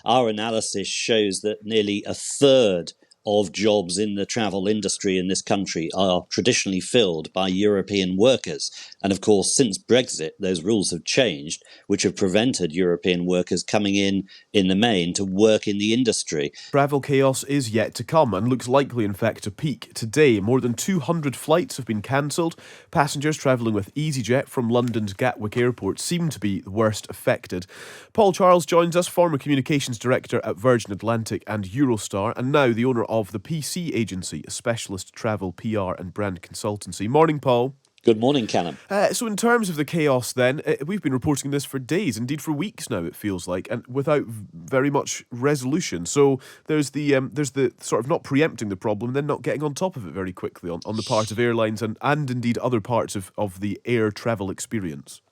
our analysis shows that nearly a third of jobs in the travel industry in this country are traditionally filled by European workers. And of course, since Brexit, those rules have changed, which have prevented European workers coming in the main to work in the industry. Travel chaos is yet to come and looks likely, in fact, to peak today. More than 200 flights have been cancelled. Passengers travelling with EasyJet from London's Gatwick Airport seem to be the worst affected. Paul Charles joins us, former communications director at Virgin Atlantic and Eurostar, and now the owner of the PC Agency, a specialist travel, PR and brand consultancy. Morning, Paul. Good morning, Callum. So in terms of the chaos then, we've been reporting this for days, indeed for weeks now it feels like, and without very much resolution. So there's the sort of not preempting the problem and then not getting on top of it very quickly on the part of airlines and indeed other parts of the air travel experience.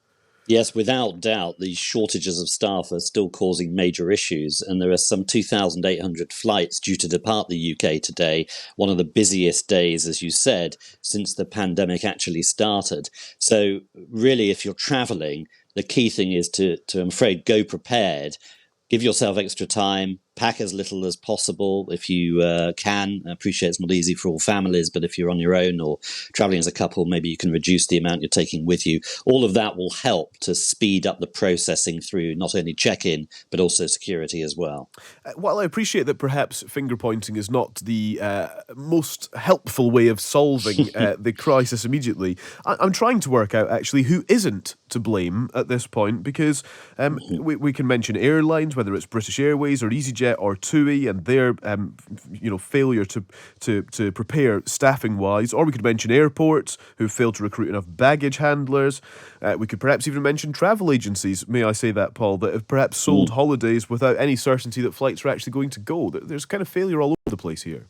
Yes, without doubt, these shortages of staff are still causing major issues, and there are some 2,800 flights due to depart the UK today, one of the busiest days, as you said, since the pandemic actually started. So really, if you're travelling, the key thing is to I'm afraid, go prepared. Give yourself extra time, pack as little as possible if you can. I appreciate it's not easy for all families, but if you're on your own or travelling as a couple, maybe you can reduce the amount you're taking with you. All of that will help to speed up the processing through not only check-in, but also security as well. While I appreciate that perhaps finger pointing is not the most helpful way of solving the crisis immediately, I'm trying to work out actually who isn't to blame at this point, because we can mention airlines, whether it's British Airways or EasyJet or TUI and their failure to prepare staffing wise, or we could mention airports who failed to recruit enough baggage handlers. We could perhaps even mention travel agencies, may I say that, Paul, that have perhaps sold holidays without any certainty that flights are actually going to go. There's kind of failure all over the place here.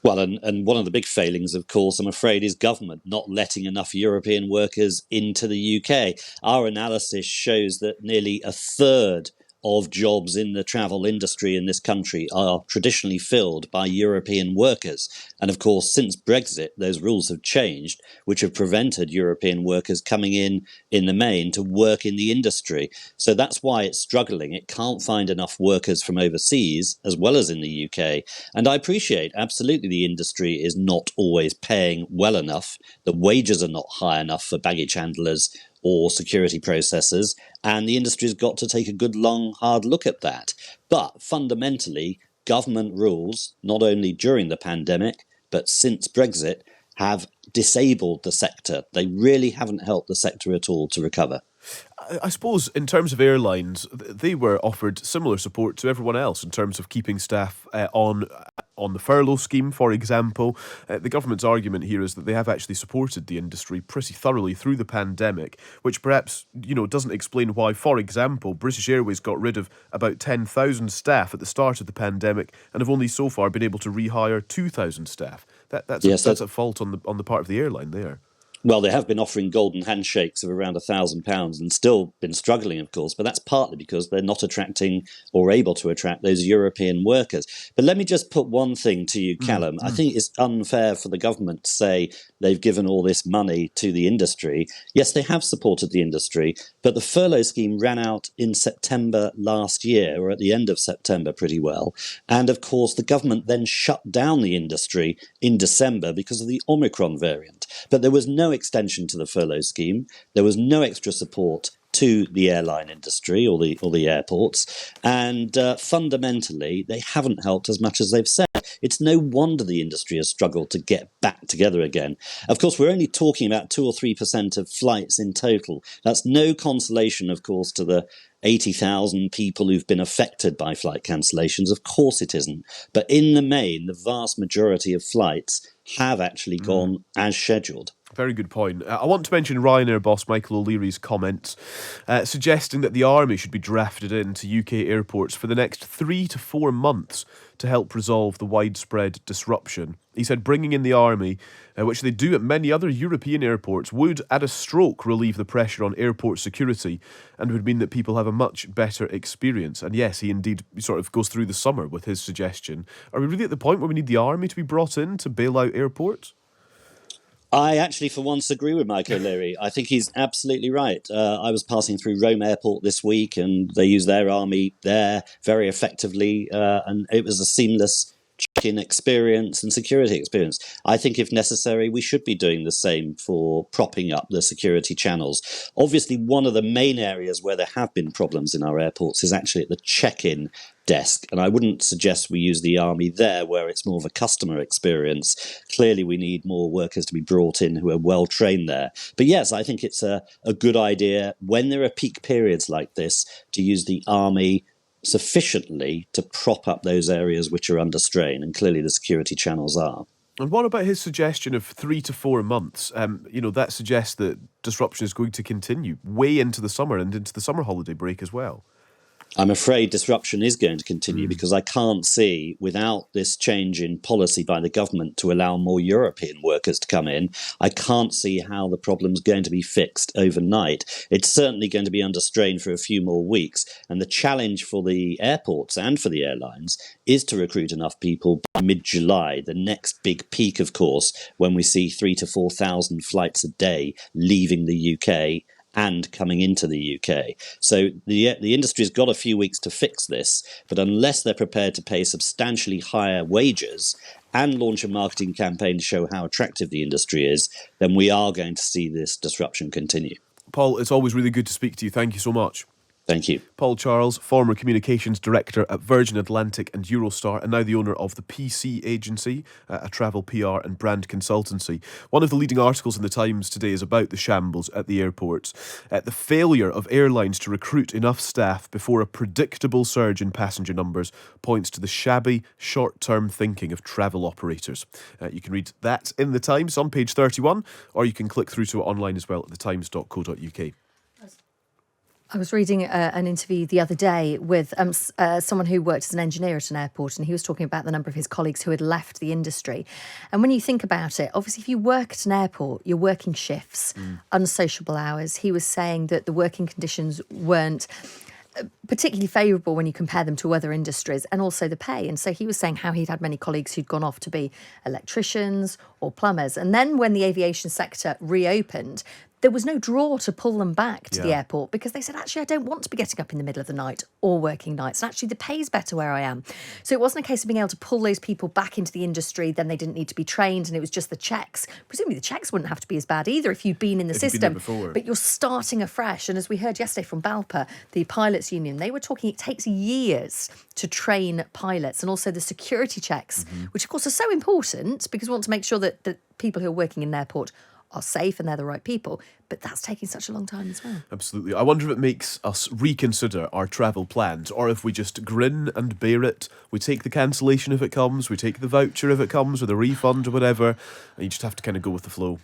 Well, and one of the big failings, of course, I'm afraid, is government not letting enough European workers into the UK. Our analysis shows that nearly a third of jobs in the travel industry in this country are traditionally filled by European workers. And of course, since Brexit, those rules have changed, which have prevented European workers coming in the main to work in the industry. So that's why it's struggling. It can't find enough workers from overseas as well as in the UK. And I appreciate absolutely the industry is not always paying well enough. The wages are not high enough for baggage handlers or security processors, and the industry's got to take a good, long, hard look at that. But fundamentally, government rules, not only during the pandemic, but since Brexit, have disabled the sector. They really haven't helped the sector at all to recover. I suppose in terms of airlines, they were offered similar support to everyone else in terms of keeping staff on the furlough scheme, for example. The government's argument here is that they have actually supported the industry pretty thoroughly through the pandemic, which perhaps, doesn't explain why, for example, British Airways got rid of about 10,000 staff at the start of the pandemic and have only so far been able to rehire 2,000 staff. That's a fault on the part of the airline there. Well, they have been offering golden handshakes of around £1,000 and still been struggling, of course, but that's partly because they're not attracting or able to attract those European workers. But let me just put one thing to you, Callum. I think it's unfair for the government to say they've given all this money to the industry. Yes, they have supported the industry, but the furlough scheme ran out in September last year, or at the end of September pretty well. And of course, the government then shut down the industry in December because of the Omicron variant. But there was no extension to the furlough scheme. There was no extra support to the airline industry or the airports. And fundamentally, they haven't helped as much as they've said. It's no wonder the industry has struggled to get back together again. Of course, we're only talking about 2 or 3% of flights in total. That's no consolation, of course, to the 80,000 people who've been affected by flight cancellations. Of course it isn't. But in the main, the vast majority of flights have actually gone as scheduled. Very good point. I want to mention Ryanair boss Michael O'Leary's comments suggesting that the army should be drafted into UK airports for the next 3 to 4 months to help resolve the widespread disruption. He said bringing in the army, which they do at many other European airports, would at a stroke relieve the pressure on airport security and would mean that people have a much better experience. And yes, he indeed sort of goes through the summer with his suggestion. Are we really at the point where we need the army to be brought in to bail out airports? I actually, for once, agree with Mike O'Leary. I think he's absolutely right. I was passing through Rome Airport this week, and they use their army there very effectively, and it was a seamless check-in experience and security experience. I think, if necessary, we should be doing the same for propping up the security channels. Obviously, one of the main areas where there have been problems in our airports is actually at the check-in desk. And I wouldn't suggest we use the army there where it's more of a customer experience. Clearly, we need more workers to be brought in who are well trained there. But yes, I think it's a good idea when there are peak periods like this to use the army sufficiently to prop up those areas which are under strain. And clearly the security channels are. And what about his suggestion of 3 to 4 months? That suggests that disruption is going to continue way into the summer and into the summer holiday break as well. I'm afraid disruption is going to continue because I can't see, without this change in policy by the government to allow more European workers to come in, I can't see how the problem's going to be fixed overnight. It's certainly going to be under strain for a few more weeks. And the challenge for the airports and for the airlines is to recruit enough people by mid-July, the next big peak, of course, when we see 3,000 to 4,000 flights a day leaving the UK and coming into the UK. So the industry's got a few weeks to fix this, but unless they're prepared to pay substantially higher wages and launch a marketing campaign to show how attractive the industry is, then we are going to see this disruption continue. Paul, it's always really good to speak to you. Thank you so much. Thank you. Paul Charles, former communications director at Virgin Atlantic and Eurostar, and now the owner of the PC Agency, a travel PR and brand consultancy. One of the leading articles in the Times today is about the shambles at the airports. The failure of airlines to recruit enough staff before a predictable surge in passenger numbers points to the shabby, short-term thinking of travel operators. You can read that in the Times on page 31, or you can click through to it online as well at thetimes.co.uk. I was reading an interview the other day with someone who worked as an engineer at an airport, and he was talking about the number of his colleagues who had left the industry. And when you think about it, obviously, if you work at an airport, you're working shifts, unsociable hours. He was saying that the working conditions weren't particularly favourable when you compare them to other industries, and also the pay. And so he was saying how he'd had many colleagues who'd gone off to be electricians or plumbers. And then when the aviation sector reopened, there was no draw to pull them back to the airport because they said, actually, I don't want to be getting up in the middle of the night or working nights. And actually, the pay's better where I am. So it wasn't a case of being able to pull those people back into the industry. Then they didn't need to be trained, and it was just the checks. Presumably, the checks wouldn't have to be as bad either if you'd been in the system. But you're starting afresh. And as we heard yesterday from BALPA, the pilots union, they were talking it takes years to train pilots, and also the security checks, which of course are so important because we want to make sure that people who are working in an airport are safe and they're the right people, but that's taking such a long time as well. Absolutely. I wonder if it makes us reconsider our travel plans, or if we just grin and bear it. We take the cancellation if it comes, we take the voucher if it comes, or the refund or whatever, and you just have to kind of go with the flow.